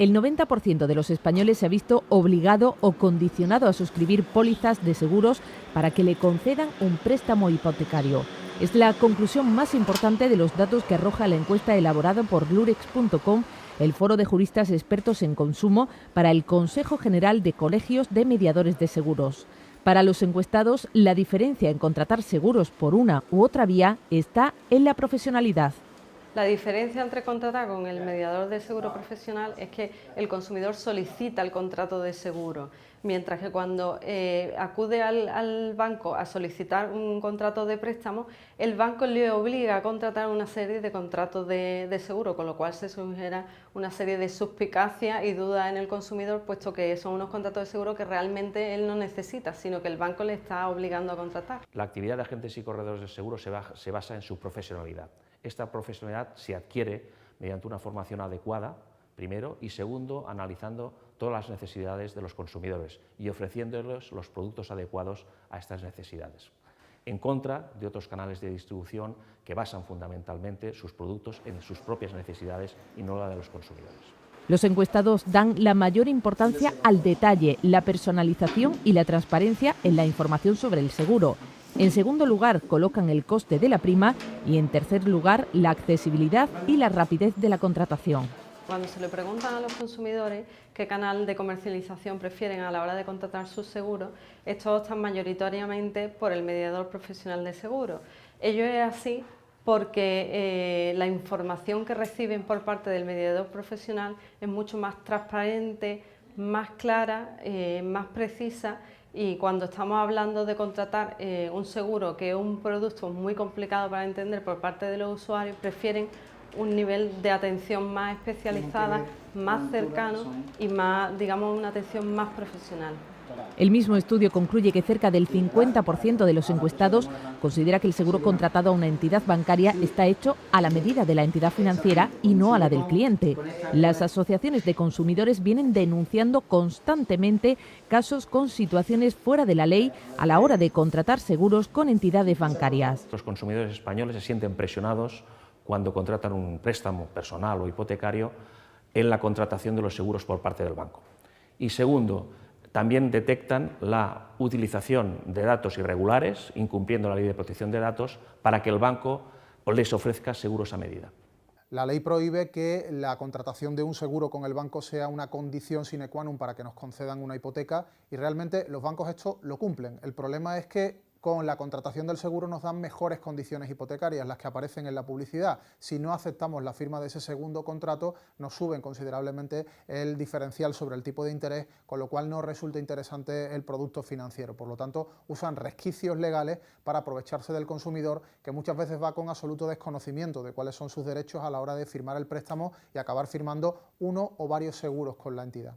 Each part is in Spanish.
El 90% de los españoles se ha visto obligado o condicionado a suscribir pólizas de seguros para que le concedan un préstamo hipotecario. Es la conclusión más importante de los datos que arroja la encuesta elaborada por Lurex.com, el foro de juristas expertos en consumo, para el Consejo General de Colegios de Mediadores de Seguros. Para los encuestados, la diferencia en contratar seguros por una u otra vía está en la profesionalidad. La diferencia entre contratar con el mediador de seguro profesional es que el consumidor solicita el contrato de seguro, mientras que cuando acude al banco a solicitar un contrato de préstamo, el banco le obliga a contratar una serie de contratos de seguro, con lo cual se genera una serie de suspicacias y dudas en el consumidor, puesto que son unos contratos de seguro que realmente él no necesita, sino que el banco le está obligando a contratar. La actividad de agentes y corredores de seguro se basa en su profesionalidad. Esta profesionalidad se adquiere mediante una formación adecuada, primero, y segundo, analizando todas las necesidades de los consumidores y ofreciéndoles los productos adecuados a estas necesidades, en contra de otros canales de distribución que basan fundamentalmente sus productos en sus propias necesidades y no la de los consumidores. Los encuestados dan la mayor importancia al detalle, la personalización y la transparencia en la información sobre el seguro. En segundo lugar, colocan el coste de la prima y, en tercer lugar, la accesibilidad y la rapidez de la contratación. Cuando se le preguntan a los consumidores qué canal de comercialización prefieren a la hora de contratar sus seguros, estos optan mayoritariamente por el mediador profesional de seguros. Ello es así porque la información que reciben por parte del mediador profesional es mucho más transparente, más clara, más precisa. Y cuando estamos hablando de contratar un seguro, que es un producto muy complicado para entender por parte de los usuarios, prefieren un nivel de atención más especializada, más cercano y más, digamos, una atención más profesional. El mismo estudio concluye que cerca del 50% de los encuestados considera que el seguro contratado a una entidad bancaria está hecho a la medida de la entidad financiera y no a la del cliente. Las asociaciones de consumidores vienen denunciando constantemente casos con situaciones fuera de la ley a la hora de contratar seguros con entidades bancarias. Los consumidores españoles se sienten presionados cuando contratan un préstamo personal o hipotecario en la contratación de los seguros por parte del banco. Y segundo, también detectan la utilización de datos irregulares, incumpliendo la ley de protección de datos, para que el banco les ofrezca seguros a medida. La ley prohíbe que la contratación de un seguro con el banco sea una condición sine qua non para que nos concedan una hipoteca, y realmente los bancos esto lo cumplen. El problema es que con la contratación del seguro nos dan mejores condiciones hipotecarias, las que aparecen en la publicidad. Si no aceptamos la firma de ese segundo contrato, nos suben considerablemente el diferencial sobre el tipo de interés, con lo cual no resulta interesante el producto financiero. Por lo tanto, usan resquicios legales para aprovecharse del consumidor, que muchas veces va con absoluto desconocimiento de cuáles son sus derechos a la hora de firmar el préstamo y acabar firmando uno o varios seguros con la entidad.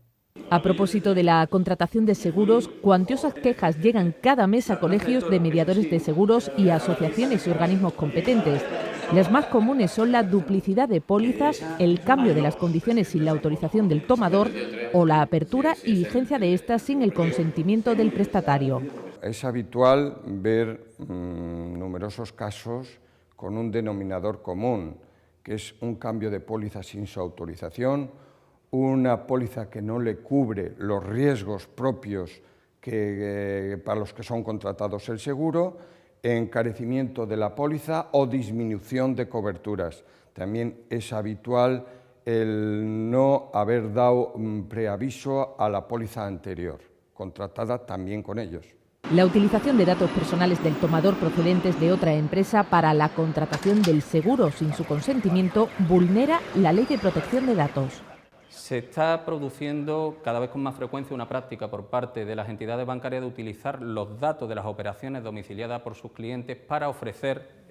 A propósito de la contratación de seguros, cuantiosas quejas llegan cada mes a colegios de mediadores de seguros y a asociaciones y organismos competentes. Las más comunes son la duplicidad de pólizas, el cambio de las condiciones sin la autorización del tomador o la apertura y vigencia de estas sin el consentimiento del prestatario. Es habitual ver numerosos casos con un denominador común, que es un cambio de póliza sin su autorización, una póliza que no le cubre los riesgos propios para los que son contratados el seguro, encarecimiento de la póliza o disminución de coberturas. También es habitual el no haber dado preaviso a la póliza anterior, contratada también con ellos. La utilización de datos personales del tomador procedentes de otra empresa para la contratación del seguro sin su consentimiento vulnera la Ley de Protección de Datos. Se está produciendo cada vez con más frecuencia una práctica por parte de las entidades bancarias de utilizar los datos de las operaciones domiciliadas por sus clientes para ofrecer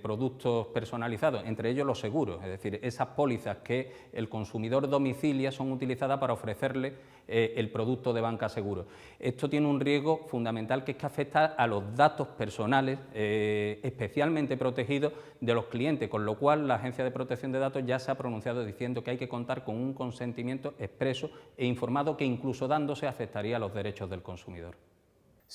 productos personalizados, entre ellos los seguros, es decir, esas pólizas que el consumidor domicilia son utilizadas para ofrecerle el producto de banca seguro. Esto tiene un riesgo fundamental, que es que afecta a los datos personales especialmente protegidos de los clientes, con lo cual la Agencia de Protección de Datos ya se ha pronunciado diciendo que hay que contar con un consentimiento expreso e informado que, incluso dándose, afectaría a los derechos del consumidor.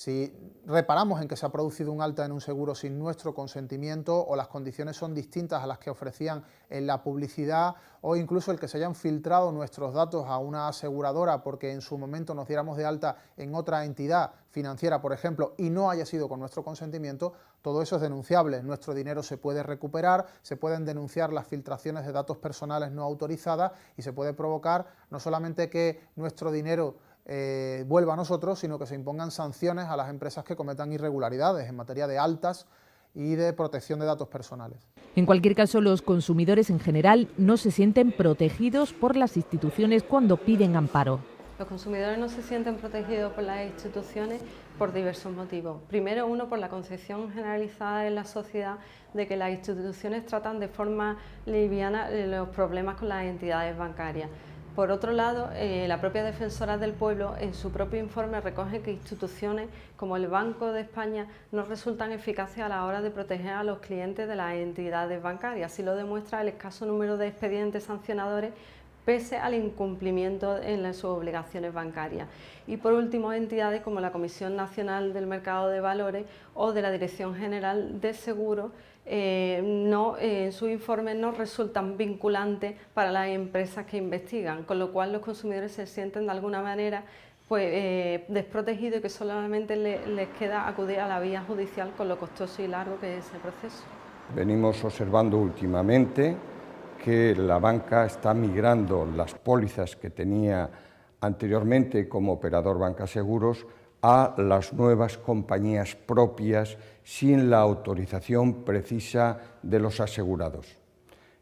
Si reparamos en que se ha producido un alta en un seguro sin nuestro consentimiento, o las condiciones son distintas a las que ofrecían en la publicidad, o incluso el que se hayan filtrado nuestros datos a una aseguradora porque en su momento nos diéramos de alta en otra entidad financiera, por ejemplo, y no haya sido con nuestro consentimiento, todo eso es denunciable. Nuestro dinero se puede recuperar, se pueden denunciar las filtraciones de datos personales no autorizadas y se puede provocar no solamente que nuestro dinero vuelva a nosotros, sino que se impongan sanciones a las empresas que cometan irregularidades en materia de altas y de protección de datos personales. En cualquier caso, los consumidores en general no se sienten protegidos por las instituciones cuando piden amparo. Los consumidores no se sienten protegidos por las instituciones por diversos motivos. Primero, uno, por la concepción generalizada en la sociedad de que las instituciones tratan de forma liviana los problemas con las entidades bancarias. Por otro lado, la propia Defensora del Pueblo en su propio informe recoge que instituciones como el Banco de España no resultan eficaces a la hora de proteger a los clientes de las entidades bancarias. Así lo demuestra el escaso número de expedientes sancionadores pese al incumplimiento en sus obligaciones bancarias. Y por último, entidades como la Comisión Nacional del Mercado de Valores o de la Dirección General de Seguros en su informe no resultan vinculantes para las empresas que investigan, con lo cual los consumidores se sienten de alguna manera desprotegidos y que solamente les queda acudir a la vía judicial con lo costoso y largo que es ese proceso. Venimos observando últimamente que la banca está migrando las pólizas que tenía anteriormente como operador Banca Seguros a las nuevas compañías propias sin la autorización precisa de los asegurados.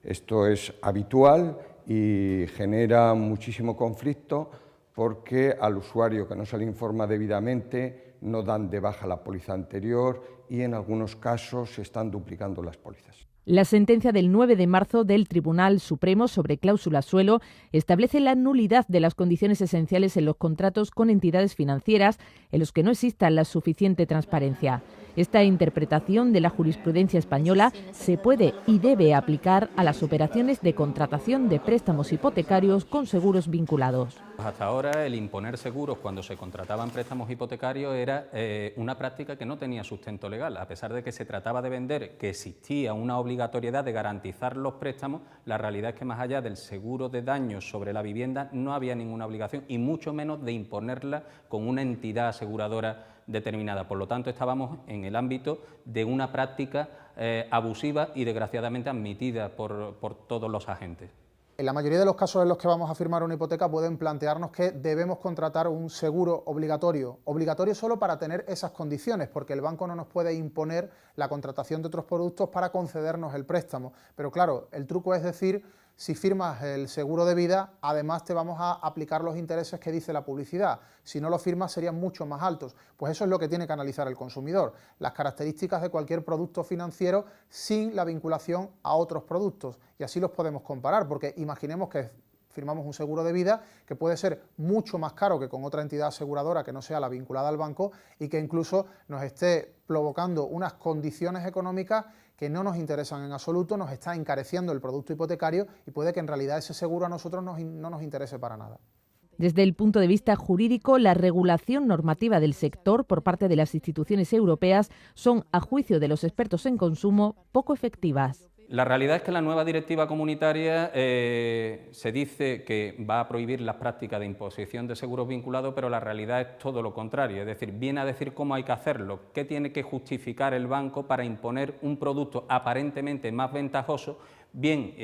Esto es habitual y genera muchísimo conflicto porque al usuario que no se le informa debidamente no dan de baja la póliza anterior y en algunos casos se están duplicando las pólizas. La sentencia del 9 de marzo del Tribunal Supremo sobre cláusula suelo establece la nulidad de las condiciones esenciales en los contratos con entidades financieras en los que no exista la suficiente transparencia. Esta interpretación de la jurisprudencia española se puede y debe aplicar a las operaciones de contratación de préstamos hipotecarios con seguros vinculados. Hasta ahora el imponer seguros cuando se contrataban préstamos hipotecarios era una práctica que no tenía sustento legal. A pesar de que se trataba de vender que existía una obligatoriedad de garantizar los préstamos, la realidad es que más allá del seguro de daños sobre la vivienda no había ninguna obligación y mucho menos de imponerla con una entidad aseguradora determinada. Por lo tanto, estábamos en el ámbito de una práctica abusiva y desgraciadamente admitida por todos los agentes. En la mayoría de los casos en los que vamos a firmar una hipoteca pueden plantearnos que debemos contratar un seguro obligatorio solo para tener esas condiciones, porque el banco no nos puede imponer la contratación de otros productos para concedernos el préstamo. Pero claro, el truco es decir, si firmas el seguro de vida, además te vamos a aplicar los intereses que dice la publicidad. Si no lo firmas serían mucho más altos. Pues eso es lo que tiene que analizar el consumidor, las características de cualquier producto financiero sin la vinculación a otros productos. Y así los podemos comparar, porque imaginemos que firmamos un seguro de vida que puede ser mucho más caro que con otra entidad aseguradora que no sea la vinculada al banco y que incluso nos esté provocando unas condiciones económicas que no nos interesan en absoluto, nos está encareciendo el producto hipotecario y puede que en realidad ese seguro a nosotros no nos interese para nada. Desde el punto de vista jurídico, la regulación normativa del sector por parte de las instituciones europeas son, a juicio de los expertos en consumo, poco efectivas. La realidad es que la nueva directiva comunitaria se dice que va a prohibir las prácticas de imposición de seguros vinculados, pero la realidad es todo lo contrario, es decir, viene a decir cómo hay que hacerlo, qué tiene que justificar el banco para imponer un producto aparentemente más ventajoso, bien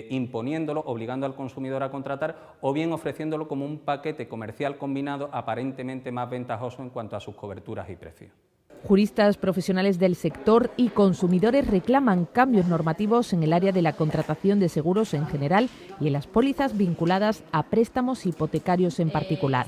imponiéndolo, obligando al consumidor a contratar, o bien ofreciéndolo como un paquete comercial combinado aparentemente más ventajoso en cuanto a sus coberturas y precios. Juristas profesionales del sector y consumidores reclaman cambios normativos en el área de la contratación de seguros en general y en las pólizas vinculadas a préstamos hipotecarios en particular.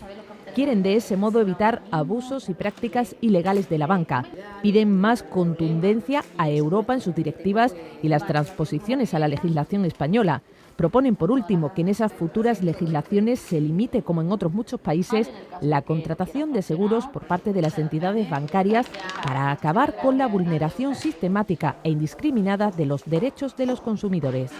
Quieren de ese modo evitar abusos y prácticas ilegales de la banca. Piden más contundencia a Europa en sus directivas y las transposiciones a la legislación española. Proponen, por último, que en esas futuras legislaciones se limite, como en otros muchos países, la contratación de seguros por parte de las entidades bancarias para acabar con la vulneración sistemática e indiscriminada de los derechos de los consumidores.